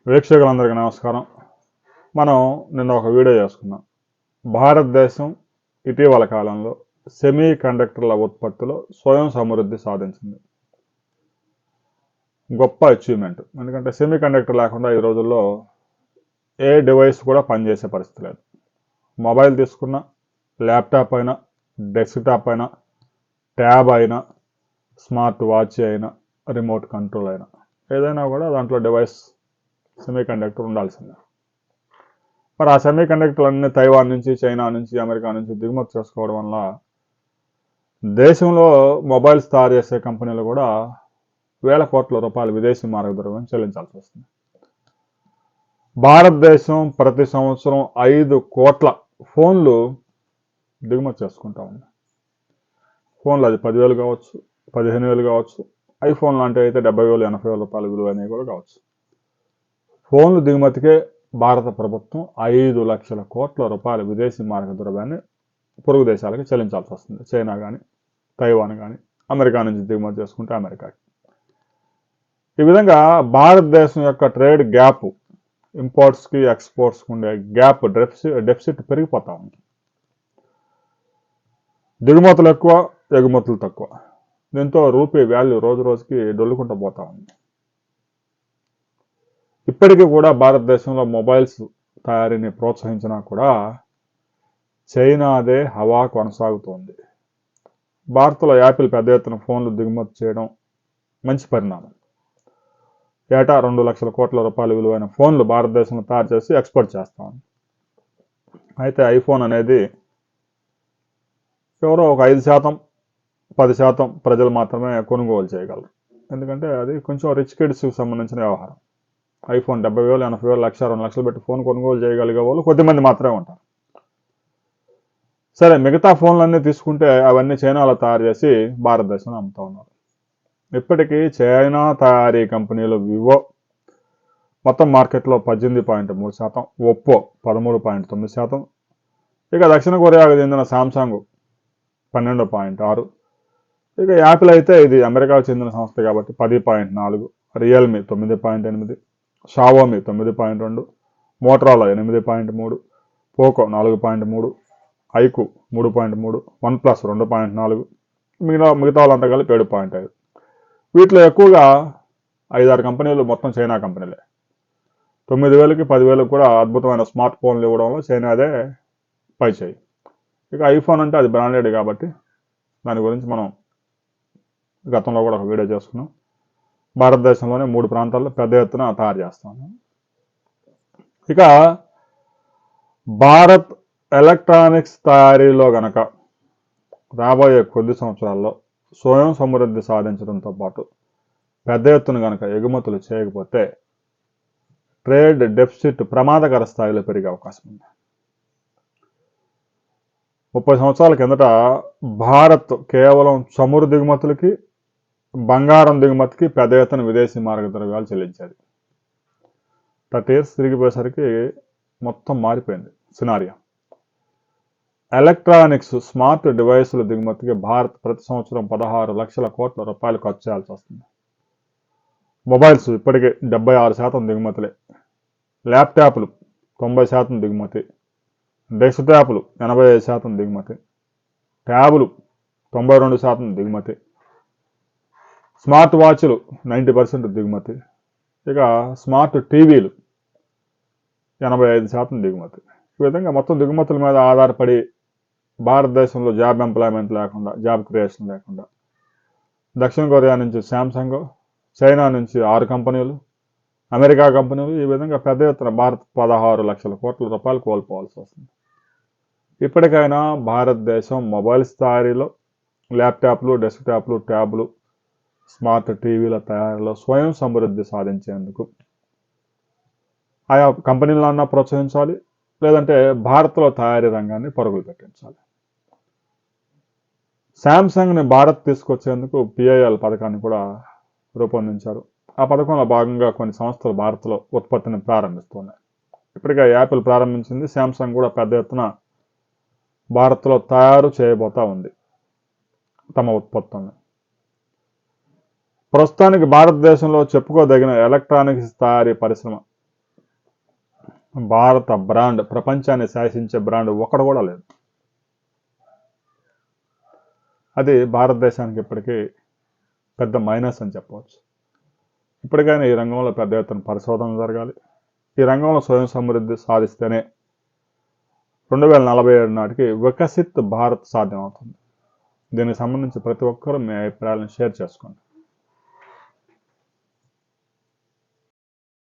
వీక్షకులందరికీ నమస్కారం. మనం నిన్న ఒక వీడియో చేసుకున్నాం. భారతదేశం ఇటీవల కాలంలో సెమీ కండక్టర్ల ఉత్పత్తిలో స్వయం సమృద్ధి సాధించింది. గొప్ప అచీవ్మెంట్. ఎందుకంటే సెమీ కండక్టర్ లేకుండా ఈ రోజుల్లో ఏ డివైస్ కూడా పనిచేసే పరిస్థితి లేదు. మొబైల్ తీసుకున్నా, ల్యాప్టాప్ అయినా, డెస్క్టాప్ అయినా, ట్యాబ్ అయినా, స్మార్ట్ వాచ్ అయినా, రిమోట్ కంట్రోల్ అయినా ఏదైనా కూడా దాంట్లో డివైస్ సెమీ కండక్టర్ ఉండాల్సిందే. మరి ఆ సెమీ కండక్టర్లు అన్ని తైవాన్ నుంచి, చైనా నుంచి, అమెరికా నుంచి దిగుమతి చేసుకోవడం వల్ల దేశంలో మొబైల్స్ తయారు చేసే కంపెనీలు కూడా వేల కోట్ల రూపాయలు విదేశీ మార్గద్రవ్యం చెల్లించాల్సి వస్తుంది. భారతదేశం ప్రతి సంవత్సరం 5 కోట్ల ఫోన్లు దిగుమతి చేసుకుంటా ఉంది. ఫోన్లు అది 10,000 కావచ్చు, 15,000 కావచ్చు, ఐఫోన్ లాంటివి అయితే 70,000, 80,000 రూపాయల విలువైనవి కూడా కావచ్చు. ఫోన్లు దిగుమతికే భారత ప్రభుత్వం 5 లక్షల కోట్ల రూపాయల విదేశీ మార్గద్రవ్యాన్ని పొరుగు దేశాలకు చెల్లించాల్సి వస్తుంది. చైనా కానీ, తైవాన్ కానీ, అమెరికా నుంచి దిగుమతి చేసుకుంటే అమెరికాకి. ఈ విధంగా భారతదేశం యొక్క ట్రేడ్ గ్యాప్, ఇంపోర్ట్స్కి ఎక్స్పోర్ట్స్కి ఉండే గ్యాప్ డెఫిసిట్ పెరిగిపోతా ఉంది. దిగుమతులు ఎక్కువ, ఎగుమతులు తక్కువ. దీంతో రూపీ వాల్యూ రోజు రోజుకి డొల్లుకుంటూ పోతా ఉంది. ఇప్పటికీ కూడా భారతదేశంలో మొబైల్స్ తయారీని ప్రోత్సహించినా కూడా చైనాదే హవా కొనసాగుతోంది. భారత్లో యాపిల్ పెద్ద ఎత్తున ఫోన్లు దిగుమతి చేయడం మంచి పరిణామం. ఏటా 2 లక్షల కోట్ల రూపాయల విలువైన ఫోన్లు భారతదేశంలో తయారు చేసి ఎక్స్పోర్ట్ చేస్తాం. అయితే ఐఫోన్ అనేది ఎవరో ఒక 5%, 10% ప్రజలు మాత్రమే కొనుగోలు చేయగలరు. ఎందుకంటే అది కొంచెం రిచ్ కిడ్స్కి సంబంధించిన వ్యవహారం. ఐఫోన్ 70,000, 80,000, 1,00,000, 2 లక్షలు పెట్టి ఫోన్ కొనుగోలు చేయగలిగే వాళ్ళు కొద్దిమంది మాత్రమే ఉంటారు. సరే, మిగతా ఫోన్లన్నీ తీసుకుంటే అవన్నీ చైనాలో తయారు చేసి భారతదేశంలో అమ్ముతూ ఉన్నారు. ఇప్పటికీ చైనా తయారీ కంపెనీలు వివో మొత్తం మార్కెట్లో 18.3%, ఒప్పో 13.9%, ఇక దక్షిణ కొరియాకు చెందిన సామ్సంగ్ 12.6%, ఇక యాపిల్ అయితే ఇది అమెరికాకు చెందిన సంస్థ కాబట్టి 10.4%, Realme 9.8%, Xiaomi 9.2%, Motorola 8.3%, Poco 4.3%, iQOO 3.3%, one plus 2.4%, మిగతా వాళ్ళంతా కలిపి 7.5%. వీటిలో ఎక్కువగా 5-6 కంపెనీలు మొత్తం చైనా కంపెనీలే. 9,000కి 10,000కి కూడా అద్భుతమైన స్మార్ట్ ఫోన్లు ఇవ్వడంలో చైనాదే పై చేయి. ఇక ఐఫోన్ అంటే అది బ్రాండెడ్ కాబట్టి దాని గురించి మనం గతంలో కూడా ఒక వీడియో చేసుకున్నాం. భారతదేశంలోనే 3 ప్రాంతాల్లో పెద్ద ఎత్తున తయారు చేస్తాము. ఇక భారత్ ఎలక్ట్రానిక్స్ తయారీలో గనక రాబోయే కొద్ది సంవత్సరాల్లో స్వయం సమృద్ధి సాధించడంతో పాటు పెద్ద ఎత్తున గనక ఎగుమతులు చేయకపోతే ట్రేడ్ డెఫిసిట్ ప్రమాదకర స్థాయిలో పెరిగే అవకాశం ఉంది. 30 సంవత్సరాల కిందట భారత్ కేవలం చమురు దిగుమతులకి, బంగారం దిగుమతికి పెద్ద ఎత్తున విదేశీ మార్గద్రవ్యాలు చెల్లించేది. 30 years తిరిగిపోయేసరికి మొత్తం మారిపోయింది సినారియో. ఎలక్ట్రానిక్స్, స్మార్ట్ డివైసుల దిగుమతికి భారత్ ప్రతి సంవత్సరం 16 లక్షల కోట్ల రూపాయలు ఖర్చు చేయాల్సి వస్తుంది. మొబైల్స్ ఇప్పటికే 76% దిగుమతులే, ల్యాప్టాప్లు 90% దిగుమతి, డెస్క్టాప్లు 85% దిగుమతి, ట్యాబులు 92% దిగుమతి, స్మార్ట్ వాచ్లు 90% దిగుమతి, ఇక స్మార్ట్ టీవీలు 85% దిగుమతి. ఈ విధంగా మొత్తం దిగుమతుల మీద ఆధారపడి భారతదేశంలో జాబ్ ఎంప్లాయ్మెంట్ లేకుండా, జాబ్ క్రియేషన్ లేకుండా దక్షిణ కొరియా నుంచి శాంసంగ్, చైనా నుంచి 6 కంపెనీలు, అమెరికా కంపెనీలు, ఈ విధంగా పెద్ద ఎత్తున భారత్ 16 లక్షల కోట్ల రూపాయలు కోల్పోవాల్సి వస్తుంది. ఇప్పటికైనా భారతదేశం మొబైల్స్ తయారీలో, ల్యాప్టాప్లు, డెస్క్టాప్లు, ట్యాబ్లు, స్మార్ట్ టీవీల తయారీలో స్వయం సమృద్ధి సాధించేందుకు ఆయా కంపెనీలన్నా ప్రోత్సహించాలి, లేదంటే భారత్లో తయారీ రంగాన్ని పరుగులు పెట్టించాలి. శాంసంగ్ని భారత్ తీసుకొచ్చేందుకు పిఐఎల్ పథకాన్ని కూడా రూపొందించారు. ఆ పథకంలో భాగంగా కొన్ని సంస్థలు భారత్లో ఉత్పత్తిని ప్రారంభిస్తున్నాయి. ఇప్పటికే యాపిల్ ప్రారంభించింది, శాంసంగ్ కూడా పెద్ద ఎత్తున భారత్లో తయారు చేయబోతా ఉంది తమ ఉత్పత్తులను. ప్రస్తుతానికి భారతదేశంలో చెప్పుకోదగిన ఎలక్ట్రానిక్స్ తయారీ పరిశ్రమ భారత బ్రాండ్, ప్రపంచాన్ని శాసించే బ్రాండ్ ఒకటి కూడా లేదు. అది భారతదేశానికి ఇప్పటికీ పెద్ద మైనస్ అని చెప్పవచ్చు. ఇప్పటికైనా ఈ రంగంలో పెద్ద ఎత్తున పరిశోధన జరగాలి. ఈ రంగంలో స్వయం సమృద్ధి సాధిస్తేనే 2047 నాటికి వికసిత్ భారత్ సాధ్యమవుతుంది. దీనికి సంబంధించి ప్రతి ఒక్కరూ మీ అభిప్రాయాలను షేర్ చేసుకోండి.